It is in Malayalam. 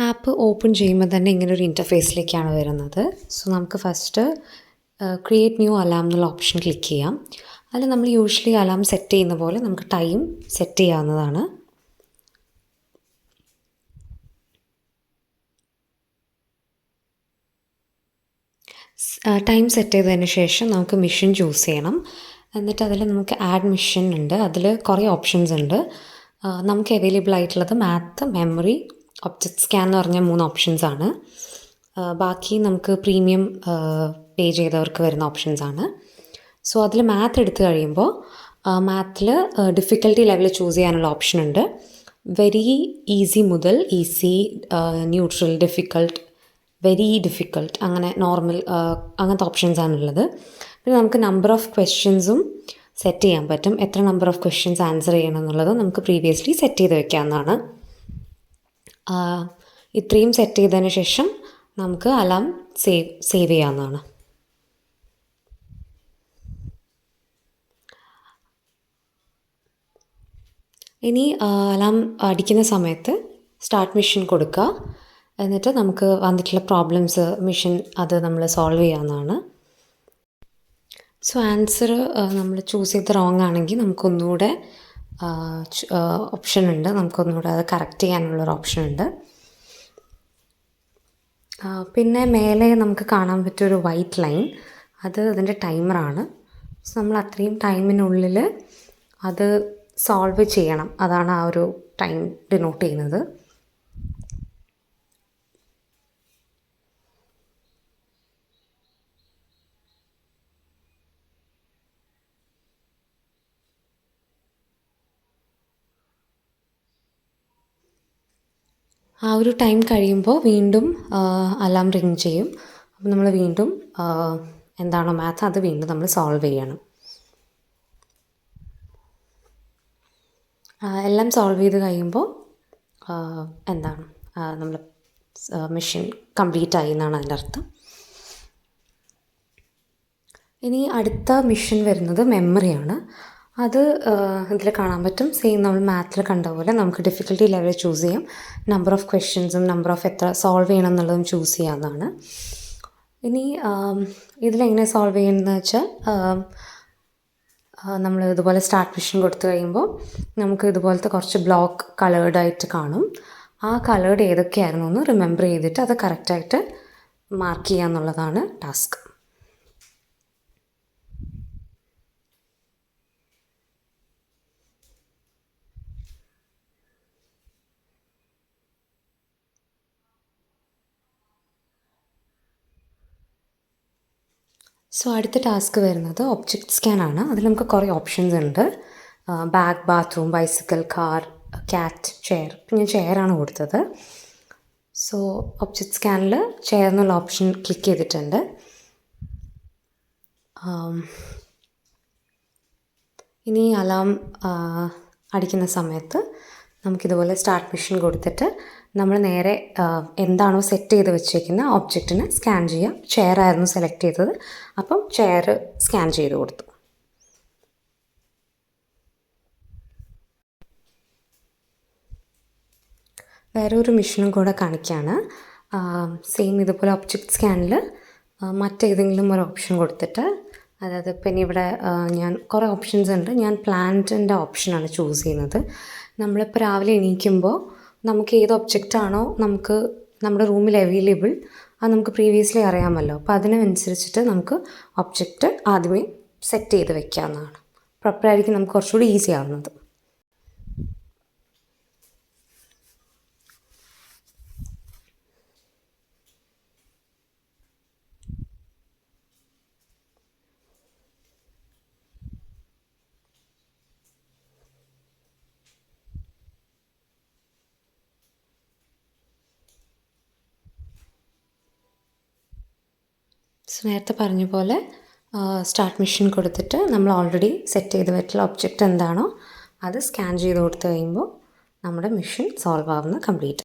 ആപ്പ് ഓപ്പൺ ചെയ്യുമ്പോൾ തന്നെ ഇങ്ങനൊരു ഇൻ്റർഫേസിലേക്കാണ് വരുന്നത്. സോ നമുക്ക് ഫസ്റ്റ് ക്രിയേറ്റ് ന്യൂ അലാം എന്നുള്ള ഓപ്ഷൻ ക്ലിക്ക് ചെയ്യാം. അതിൽ നമ്മൾ യൂഷ്വലി അലാം സെറ്റ് ചെയ്യുന്ന പോലെ നമുക്ക് ടൈം സെറ്റ് ചെയ്യാവുന്നതാണ്. ടൈം സെറ്റ് ചെയ്തതിന് ശേഷം നമുക്ക് മിഷൻ ചൂസ് ചെയ്യണം. എന്നിട്ട് അതിൽ നമുക്ക് ആഡ് മിഷൻ ഉണ്ട്. അതിൽ കുറേ ഓപ്ഷൻസ് ഉണ്ട്. നമുക്ക് അവൈലബിൾ ആയിട്ടുള്ളത് മാത്ത്, മെമ്മറി, ഒബ്ജക്റ്റ് സ്കാൻ എന്ന് പറഞ്ഞ 3 ഓപ്ഷൻസാണ്. ബാക്കി നമുക്ക് പ്രീമിയം പേ ചെയ്തവർക്ക് വരുന്ന ഓപ്ഷൻസാണ്. സോ അതിൽ മാത്ത് എടുത്തു കഴിയുമ്പോൾ മാത്തിൽ ഡിഫിക്കൽട്ടി ലെവൽ ചൂസ് ചെയ്യാനുള്ള ഓപ്ഷൻ ഉണ്ട്. വെരി ഈസി മുതൽ easy, neutral, difficult, very difficult, അങ്ങനെ നോർമൽ, അങ്ങനത്തെ ഓപ്ഷൻസാണുള്ളത്. പിന്നെ നമുക്ക് നമ്പർ ഓഫ് ക്വസ്റ്റ്യൻസും സെറ്റ് ചെയ്യാൻ പറ്റും. എത്ര നമ്പർ ഓഫ് ക്വസ്റ്റ്യൻസ് ആൻസർ ചെയ്യണം എന്നുള്ളത് നമുക്ക് പ്രീവിയസ്ലി സെറ്റ് ചെയ്ത് വെക്കാവുന്നതാണ്. ഇത്രയും സെറ്റ് ചെയ്തതിന് ശേഷം നമുക്ക് അലാം സേവ് ചെയ്യാവുന്നതാണ്. ഇനി അലാം അടിക്കുന്ന സമയത്ത് സ്റ്റാർട്ട് മിഷൻ കൊടുക്കുക. എന്നിട്ട് നമുക്ക് വന്നിട്ടുള്ള പ്രോബ്ലംസ് മിഷൻ അത് നമ്മൾ സോൾവ് ചെയ്യാവുന്നതാണ്. സോ ആൻസർ നമ്മൾ ചൂസ് ചെയ്ത് റോങ് ആണെങ്കിൽ നമുക്കൊന്നുകൂടെ ഓപ്ഷൻ ഉണ്ട്. നമുക്കൊന്നുകൂടെ അത് കറക്റ്റ് ചെയ്യാനുള്ളൊരു ഓപ്ഷൻ ഉണ്ട്. പിന്നെ മേലെ നമുക്ക് കാണാൻ പറ്റിയൊരു വൈറ്റ് ലൈൻ, അത് അതിൻ്റെ ടൈമറാണ്. സോ നമ്മൾ അത്രയും ടൈമിനുള്ളിൽ അത് സോൾവ് ചെയ്യണം. അതാണ് ആ ഒരു ടൈം ഡിനോട്ട് ചെയ്യുന്നത്. ആ ഒരു ടൈം കഴിയുമ്പോൾ വീണ്ടും അലാം റിങ് ചെയ്യും. അപ്പോൾ നമ്മൾ വീണ്ടും എന്താണോ മാത്ത് അത് വീണ്ടും നമ്മൾ സോൾവ് ചെയ്യണം. എല്ലാം സോൾവ് ചെയ്ത് കഴിയുമ്പോൾ എന്താണ് നമ്മൾ മിഷൻ കംപ്ലീറ്റ് ആയി എന്നാണ് അതിൻ്റെ അർത്ഥം. ഇനി അടുത്ത മിഷൻ വരുന്നത് മെമ്മറിയാണ്. അത് ഇതിൽ കാണാൻ പറ്റും. സെയിം നമ്മൾ മാത്തിൽ കണ്ട പോലെ നമുക്ക് ഡിഫിക്കൽട്ടി ലെവൽ ചൂസ് ചെയ്യാം. നമ്പർ ഓഫ് ക്വസ്റ്റ്യൻസും നമ്പർ ഓഫ് എത്ര സോൾവ് ചെയ്യണം എന്നുള്ളതും ചൂസ് ചെയ്യാവുന്നതാണ്. ഇനി ഇതിലെങ്ങനെ സോൾവ് ചെയ്യുന്നതെന്ന് വെച്ചാൽ നമ്മൾ ഇതുപോലെ സ്റ്റാർട്ട് മിഷൻ കൊടുത്തു കഴിയുമ്പോൾ നമുക്ക് ഇതുപോലത്തെ കുറച്ച് ബ്ലോക്ക് കളേർഡായിട്ട് കാണും. ആ കളേർഡ് ഏതൊക്കെയായിരുന്നു എന്ന് റിമെമ്പർ ചെയ്തിട്ട് അത് കറക്റ്റായിട്ട് മാർക്ക് ചെയ്യുക എന്നുള്ളതാണ് ടാസ്ക്. സോ അടുത്ത ടാസ്ക് വരുന്നത് ഒബ്ജക്റ്റ് സ്കാൻ ആണ്. അതിൽ നമുക്ക് കുറേ ഓപ്ഷൻസ് ഉണ്ട്. Bag, bathroom, bicycle, car, cat, chair. ഞാൻ ചെയറാണ് കൊടുത്തത്. സോ ഒബ്ജക്റ്റ് സ്കാനിൽ ചെയർ എന്നുള്ള ഓപ്ഷൻ ക്ലിക്ക് ചെയ്തിട്ടുണ്ട്. ഇനി അലാം അടിക്കുന്ന സമയത്ത് നമുക്കിതുപോലെ സ്റ്റാർട്ട് മിഷൻ കൊടുത്തിട്ട് നമ്മൾ നേരെ എന്താണോ സെറ്റ് ചെയ്ത് വെച്ചേക്കുന്ന ഒബ്ജക്റ്റിനെ സ്കാൻ ചെയ്യാം. ചെയർ ആയിരുന്നു സെലക്ട് ചെയ്തത്, അപ്പം ചെയർ സ്കാൻ ചെയ്ത് കൊടുത്തു. വേറെ ഒരു മിഷനും കൂടെ കാണിക്കുകയാണ്. സെയിം ഇതുപോലെ ഒബ്ജക്റ്റ് സ്കാനിൽ മറ്റേതെങ്കിലും ഒരു ഓപ്ഷൻ കൊടുത്തിട്ട്, അതായത് പിന്നെ ഇവിടെ ഞാൻ കുറേ ഓപ്ഷൻസ് ഉണ്ട്. ഞാൻ പ്ലാന്റിൻ്റെ ഓപ്ഷനാണ് ചൂസ് ചെയ്യുന്നത്. നമ്മളിപ്പോൾ രാവിലെ എണീക്കുമ്പോൾ നമുക്ക് ഏത് ഒബ്ജക്റ്റാണോ നമുക്ക് നമ്മുടെ റൂമിൽ അവൈലബിൾ അത് നമുക്ക് പ്രീവിയസ്ലി അറിയാമല്ലോ. അപ്പോൾ അതിനനുസരിച്ചിട്ട് നമുക്ക് ഒബ്ജക്റ്റ് ആദ്യമേ സെറ്റ് ചെയ്ത് വെക്കാവുന്നതാണ്. പ്രോപ്പറായിരിക്കും നമുക്ക് കുറച്ചുകൂടി ഈസി ആവുന്നത്. സോ നേരത്തെ പറഞ്ഞ പോലെ സ്റ്റാർട്ട് മിഷൻ കൊടുത്തിട്ട് നമ്മൾ ഓൾറെഡി സെറ്റ് ചെയ്ത് വെച്ചിട്ടുള്ള ഒബ്ജക്റ്റ് എന്താണോ അത് സ്കാൻ ചെയ്ത് കൊടുത്തു കഴിയുമ്പോൾ നമ്മുടെ മിഷൻ സോൾവ് ആവുന്ന കംപ്ലീറ്റ്.